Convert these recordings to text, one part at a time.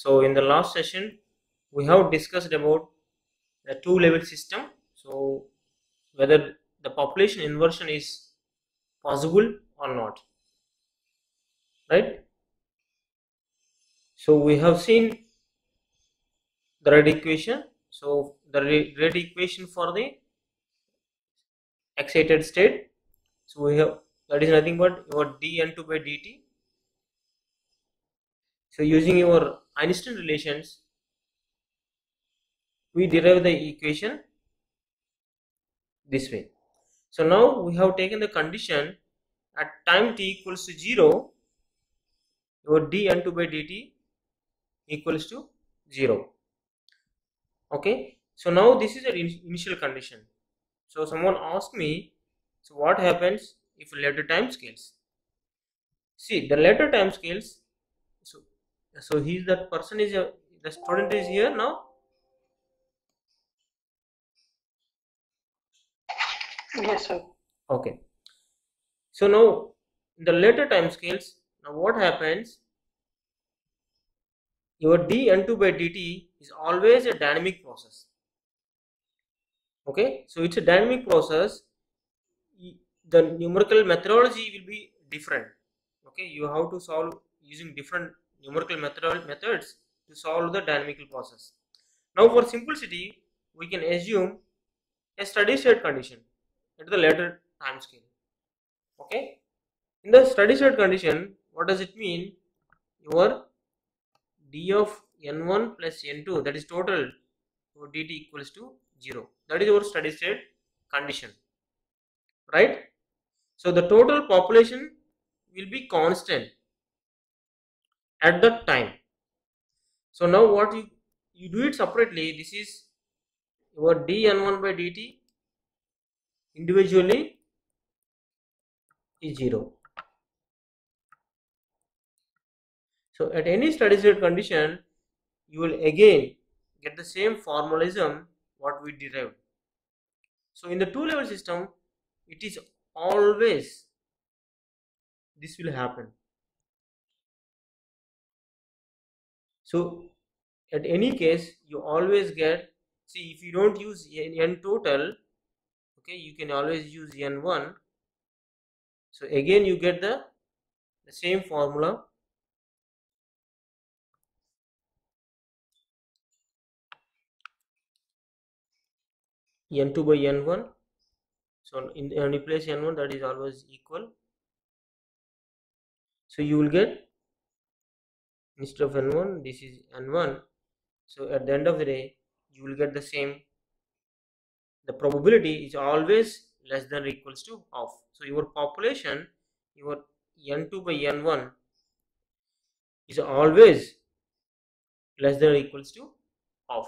So in the last session, we have discussed about the two-level system. So whether the population inversion is possible or not, right? So we have seen the red equation. So the red equation for the excited state. So we have, that is nothing but your dN2 by dt. So using your Einstein relations, we derive the equation this way. So now we have taken the condition at time t equals to 0, your dN2 by dt equals to 0. Okay, so now this is an initial condition. So someone asked me, so what happens if later time scales? See, the later time scales, so he's that person is the student is here now. Yes, sir. Okay, so now in the later time scales, now what happens? Your dN2 by dt is always a dynamic process. Okay, so it's a dynamic process. The numerical methodology will be different. Okay, you have to solve using different numerical methods to solve the dynamical process. Now for simplicity, we can assume a steady state condition at the later time scale. Okay, in the steady state condition, what does it mean? Your d of n1 plus n2, that is total, your dt equals to 0. That is your steady state condition, right? So the total population will be constant at that time. So now what you do it separately. This is your dN1 by dt individually is 0. So at any steady state condition, you will again get the same formalism what we derived. So in the two-level system, it is always this will happen. So at any case, you always get, see, if you don't use n total, okay, you can always use n1. So again you get the same formula. N2 by n1. So in any place n1, that is always equal. So you will get, instead of n1, this is n1. So at the end of the day, you will get the same. The probability is always less than or equals to half. So your population, your n2 by n1 is always less than or equals to half.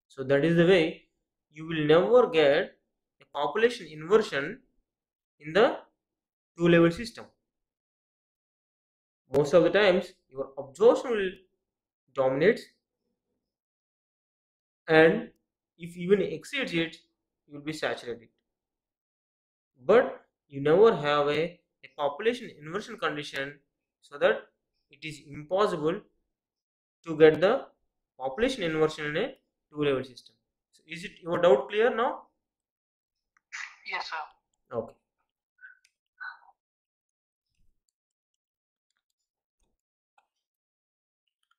So that is the way you will never get a population inversion in the two-level system. Most of the times your absorption will dominate, and if even exceeds it, you will be saturated. But you never have a population inversion condition, so that it is impossible to get the population inversion in a two-level system. So is it your doubt clear now? Yes, sir. Okay.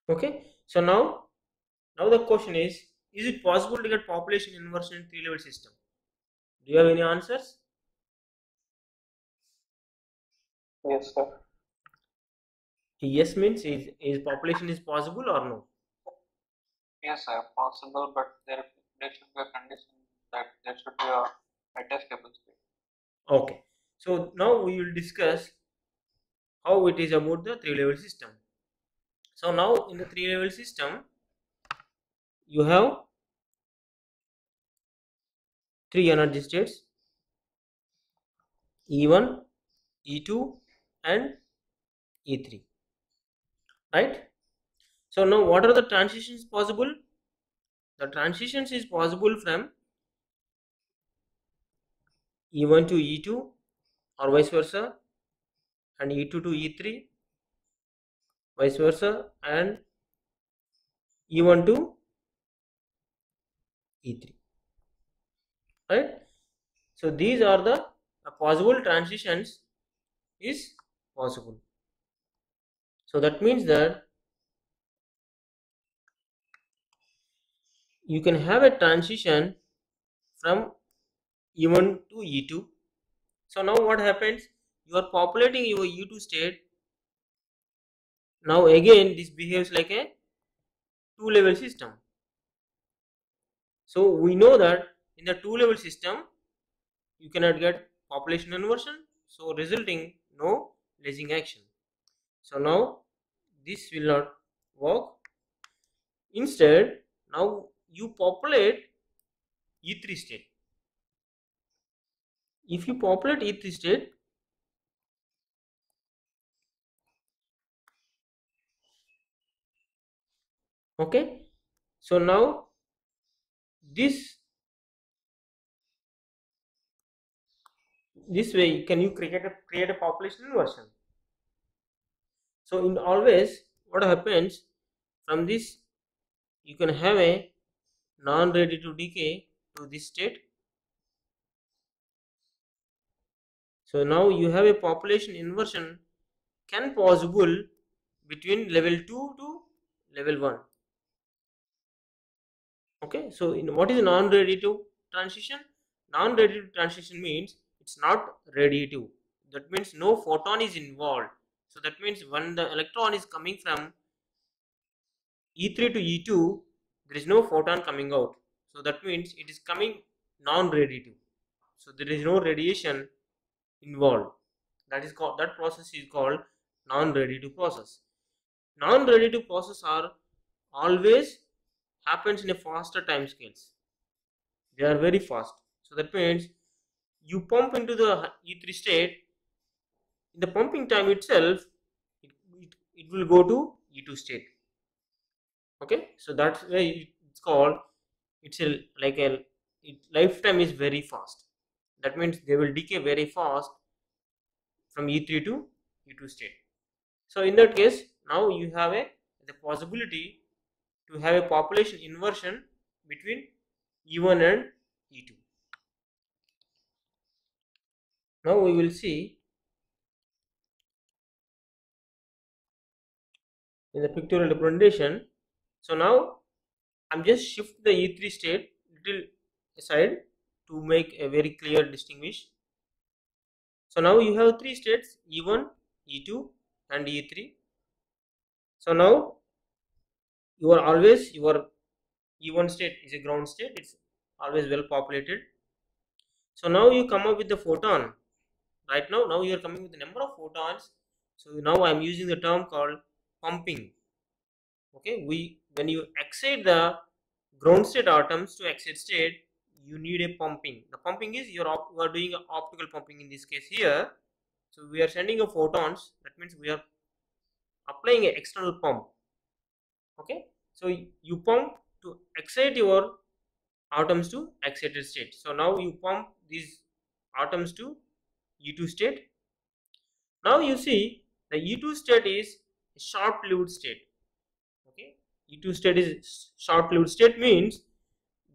Okay. So now the question is it possible to get population inversion in three-level system? Do you have any answers? Yes, sir. Yes means is population is possible or no? Yes, sir. Possible, but there should be a condition that there should be a stable state. Okay. So now we will discuss how it is about the three-level system. So now in the three-level system, you have three energy states: E1, E2, and E3. Right? So now what are the transitions possible? The transitions is possible from E1 to E2 or vice versa, and E2 to E3, vice versa, and E1 to E3, right? So these are the possible transitions is possible. So that means that you can have a transition from E1 to E2. So now what happens? You are populating your E2 state. Now again this behaves like a two-level system. So we know that in the two-level system you cannot get population inversion, so resulting no lacing action. So now this will not work. Instead, now you populate E3 state. If you populate E3 state, okay, so now this way can you create a population inversion. So in always what happens from this, you can have a non-ready to decay to this state. So now you have a population inversion can possible between level 2 to level 1. Okay, so in what is non-radiative transition? Non-radiative transition means it's not radiative. That means no photon is involved. So that means when the electron is coming from E3 to E2, there is no photon coming out. So that means it is coming non-radiative. So there is no radiation involved. That process is called non-radiative process. Non-radiative process are always happens in a faster time scales. They are very fast. So that means you pump into the E3 state. In the pumping time itself, it will go to E2 state. Okay, so that's why it's called. It's a like a lifetime is very fast. That means they will decay very fast from E3 to E2 state. So in that case, now you have the possibility to have a population inversion between E1 and E2. Now we will see in the pictorial representation. So now I'm just shift the E3 state little aside to make a very clear distinguish. So now you have three states, E1, E2 and E3. So now your E1 state is a ground state, it's always well populated. So now you come up with the photon. Right now you are coming with the number of photons. So now I am using the term called pumping. Okay, when you excite the ground state atoms to exit state, you need a pumping. The pumping is you are doing an optical pumping in this case here. So we are sending a photons. That means we are applying an external pump. Okay, so you pump to excite your atoms to excited state. So now you pump these atoms to E2 state. Now you see the E2 state is a short-lived state. Okay, E2 state is short-lived state means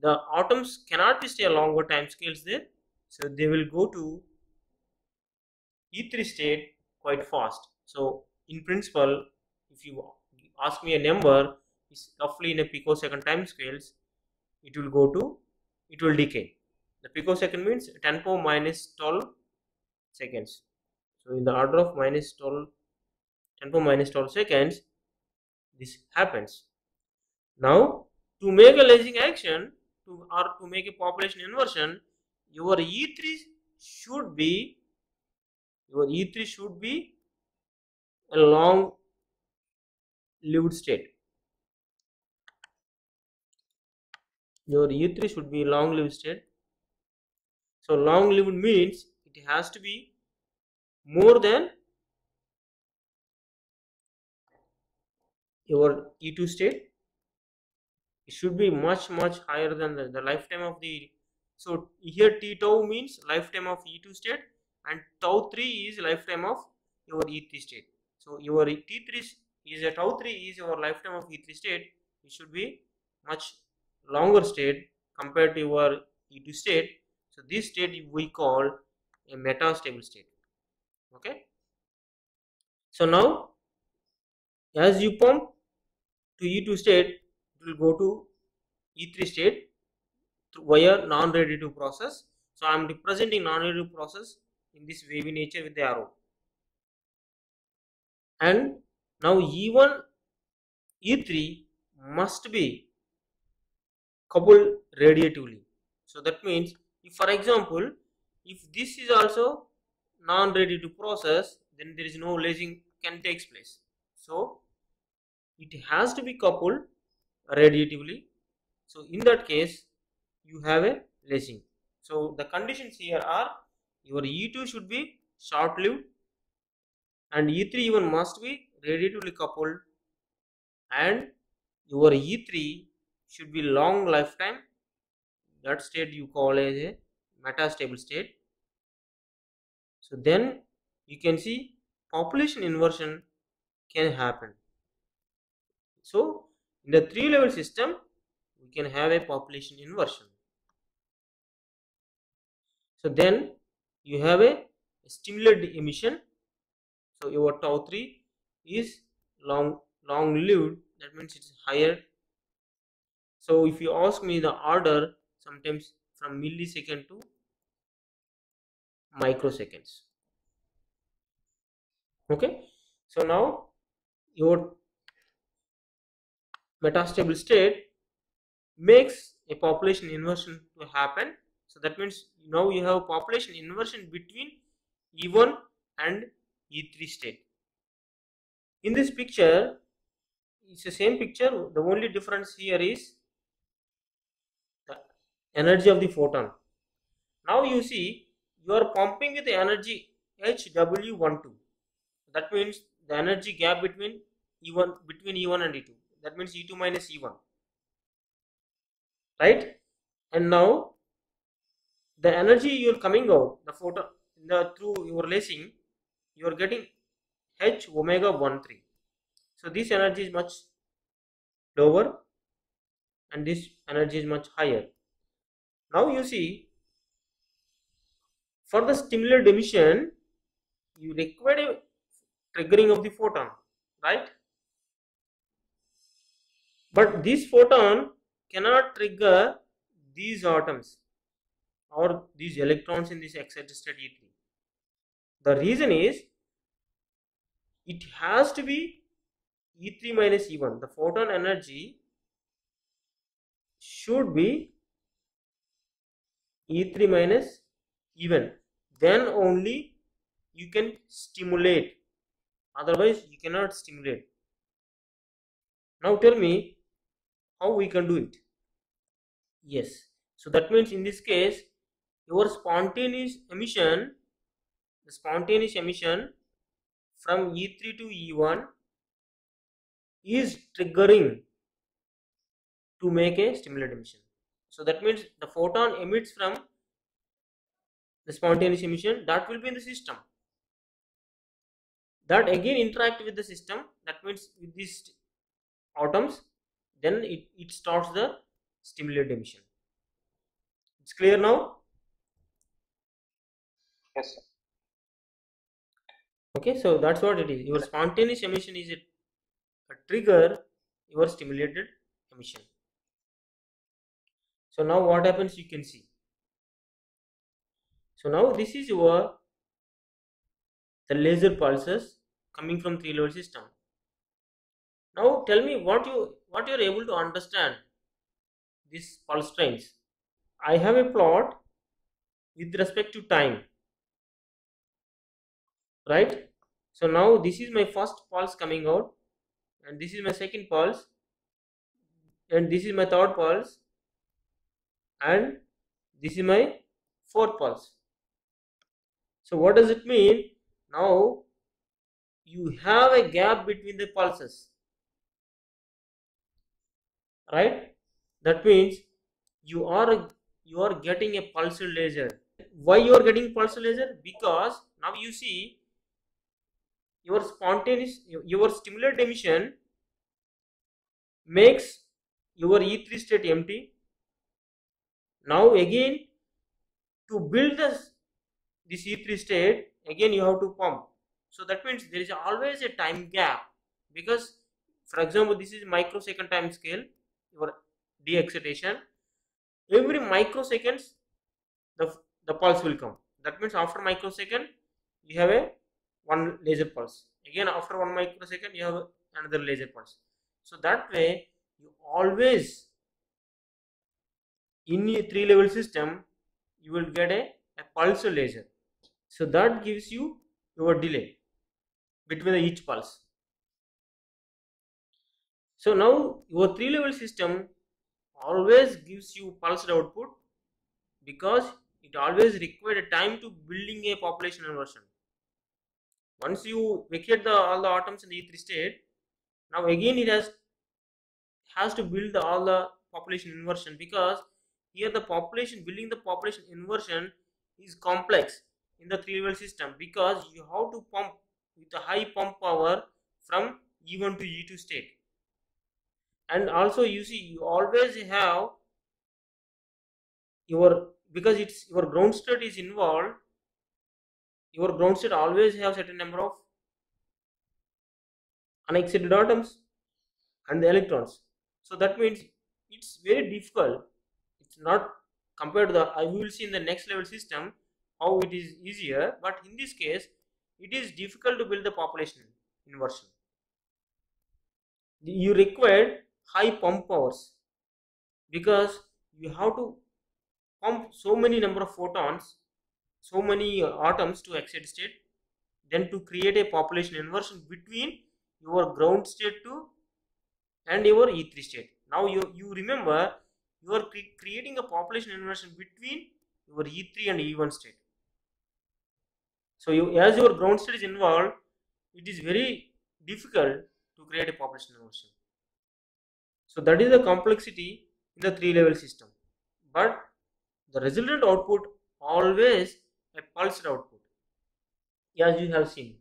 the atoms cannot stay a longer time scales there, so they will go to E3 state quite fast. So in principle, if you ask me a number, it's roughly in a picosecond time scales, it will decay. The picosecond means 10 power minus 12 seconds. So in the order of minus 12, 10 power minus 12 seconds, this happens. Now to make a lacing action or to make a population inversion, your E3 should be a long lived state. Your E3 should be long lived state. So long lived means it has to be more than your E2 state. It should be much higher than the lifetime of the. So here T tau means lifetime of E2 state and tau 3 is lifetime of your E3 state. So your T3 is a tau 3 is your lifetime of E3 state. it should be much longer state compared to your E2 state. So this state we call a metastable state. Okay. So now as you pump to E2 state, it will go to E3 state via non-radiative process. So I am representing non-radiative process in this wavy nature with the arrow. And now E1, E3 must be coupled radiatively. So that means, if for example, if this is also non-radiative process, then there is no lasing can takes place. So it has to be coupled radiatively. So in that case, you have a lasing. So the conditions here are your E2 should be short-lived and E3 even must be radiatively coupled, and your E3 should be long lifetime. That state you call as a metastable state. So then you can see population inversion can happen. So in the 3-level system, we can have a population inversion. So then you have a stimulated emission. So your tau 3 is long lived, that means it's higher. So if you ask me the order, sometimes from millisecond to microseconds. Okay, so now your metastable state makes a population inversion to happen. So that means now you have population inversion between E1 and E3 state. In this picture, it's the same picture. The only difference here is the energy of the photon. Now you see you are pumping with the energy HW12. That means the energy gap between E1 and E2. That means E2 minus E1. Right? And now the energy you are coming out, the photon through your lacing, you are getting H omega 13. So this energy is much lower and this energy is much higher. Now you see, for the stimulated emission, you require a triggering of the photon, right? But this photon cannot trigger these atoms or these electrons in this excited state E3. The reason is it has to be E3 minus E1. The photon energy should be E3 minus E1. Then only you can stimulate. Otherwise, you cannot stimulate. Now tell me how we can do it. Yes. So that means in this case, your spontaneous emission, the spontaneous emission from E3 to E1 is triggering to make a stimulated emission. So that means the photon emits from the spontaneous emission that will be in the system. That again interact with the system. That means with these atoms, then it starts the stimulated emission. It's clear now? Yes, sir. Okay, so that's what it is. Your spontaneous emission is a trigger your stimulated emission. So now what happens, you can see. So now this is the laser pulses coming from 3-level system. Now tell me what you are able to understand these pulse trains. I have a plot with respect to time, right? So now this is my first pulse coming out, and this is my second pulse, and this is my third pulse, and this is my fourth pulse. So what does it mean? Now you have a gap between the pulses, right? That means you are getting a pulsed laser. Why you are getting pulsed laser? Because now you see your stimulated emission makes your E3 state empty. Now again to build this E3 state, again you have to pump. So that means there is always a time gap, because for example this is microsecond time scale, your de-excitation. Every microseconds the pulse will come. That means after microsecond you have a one laser pulse. Again after 1 microsecond you have another laser pulse. So that way you always in a 3-level system you will get a pulse laser. So that gives you your delay between each pulse. So now your 3-level system always gives you pulsed output, because it always required a time to building a population inversion. Once you vacate all the atoms in the E3 state, now again it has to build all the population inversion, because here the building the population inversion is complex in the 3-level system, because you have to pump with a high pump power from E1 to E2 state. And also you see you always have because it's your ground state is involved, your ground state always have certain number of unexcited atoms and the electrons. So that means it's very difficult. It's not compared to the, I will see in the next level system how it is easier, but in this case it is difficult to build the population inversion. You require high pump powers, because you have to pump so many number of photons, so many atoms to excited state, then to create a population inversion between your ground state and your E3 state. Now you remember you are creating a population inversion between your E3 and E1 state. So as your ground state is involved, it is very difficult to create a population inversion. So that is the complexity in the 3-level system. But the resultant output always a pulsed output, as you have seen.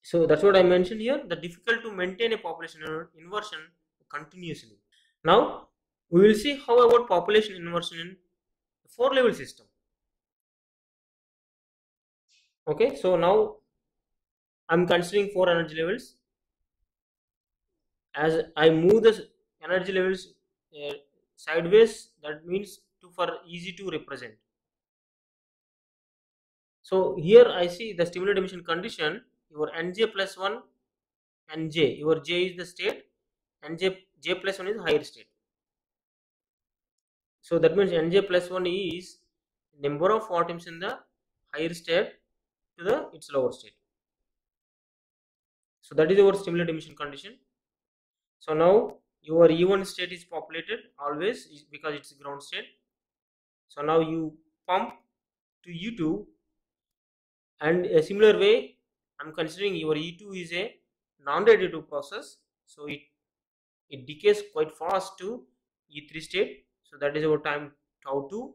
So that's what I mentioned here, the difficult to maintain a population inversion continuously. Now we will see how about population inversion in the 4-level system. Okay, so now I'm considering 4 energy levels. As I move the energy levels sideways, that means for easy to represent. So here I see the stimulated emission condition, your Nj plus 1 and J, your J is the state and J plus 1 is higher state. So that means Nj plus 1 is number of atoms in the higher state to its lower state. So that is our stimulated emission condition. So now your E1 state is populated always, because it's ground state. So now you pump to E2, and a similar way I'm considering your E2 is a non-radiative process, so it decays quite fast to E3 state. So that is our time tau 2.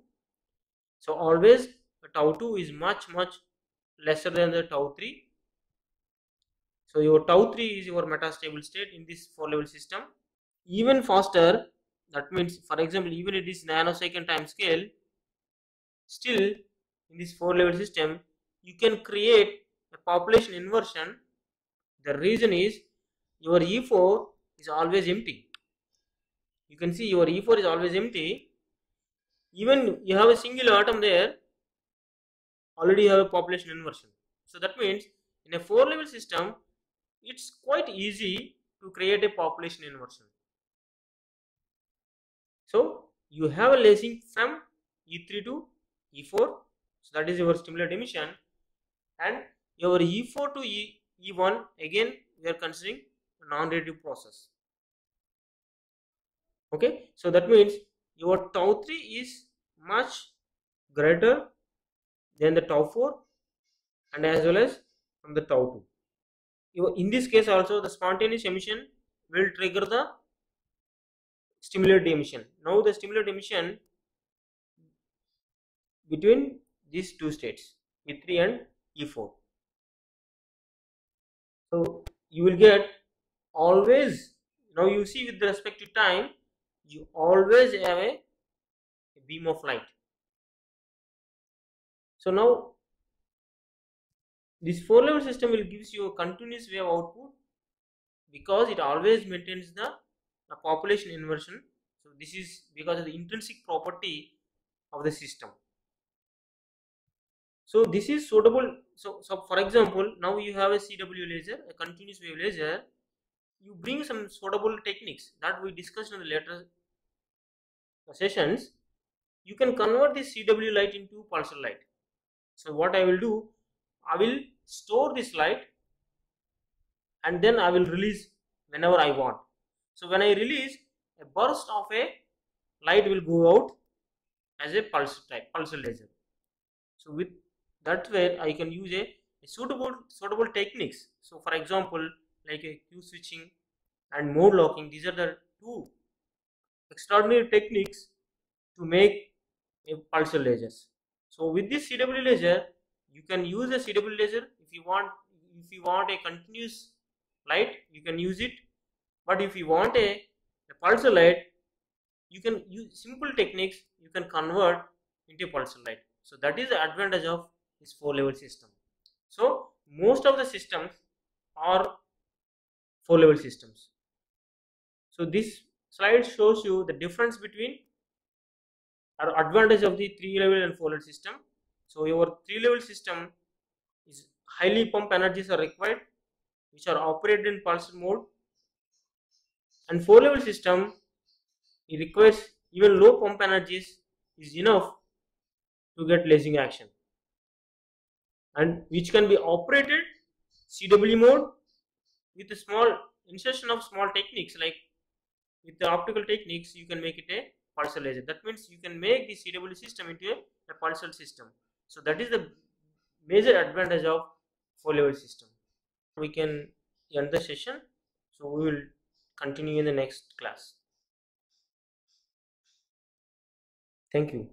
So always the tau 2 is much lesser than the tau 3. So your tau 3 is your metastable state in this 4-level system. Even faster, that means for example even it is nanosecond time scale, still in this 4-level system you can create a population inversion. The reason is your E4 is always empty. You can see your E4 is always empty. Even you have a single atom there, already you have a population inversion. So that means in a 4-level system it's quite easy to create a population inversion. So you have a lacing from E3 to E4, so that is your stimulated emission, and your E4 to E1 again we are considering a non-radiative process. Okay, so that means your tau 3 is much greater than the tau 4 and as well as from the tau 2. In this case also the spontaneous emission will trigger the stimulated emission. Now the stimulated emission between these two states, E3 and E4. So you will get always Now you see, with respect to time, you always have a beam of light. So now this 4-level system will gives you a continuous wave output because it always maintains the population inversion. So this is because of the intrinsic property of the system. So this is suitable. So for example, now you have a CW laser, a continuous wave laser. You bring some suitable techniques that we discussed in the later sessions. You can convert this CW light into pulsar light. So what I will do, I will store this light and then I will release whenever I want. So when I release, a burst of a light will go out as a pulsar laser. So with that way I can use a suitable techniques. So for example, like a Q switching and mode locking, these are the two extraordinary techniques to make a pulsar lasers. So with this CW laser, you can use a CW laser if you want a continuous light, you can use it. But if you want a pulsar light, you can use simple techniques, you can convert into a pulsar light. So that is the advantage of this 4-level system. So most of the systems are 4-level systems. So this slide shows you the difference between or advantage of the 3-level and 4-level system. So your 3-level system is highly pump energies are required, which are operated in pulsar mode, and 4-level system, it requires even low pump energies is enough to get lasing action, and which can be operated CW mode with a small insertion of small techniques. Like with the optical techniques, you can make it a pulsar laser. That means you can make the CW system into a pulsar system. So that is the major advantage of 4-level system. We can end the session. So we will continue in the next class. Thank you.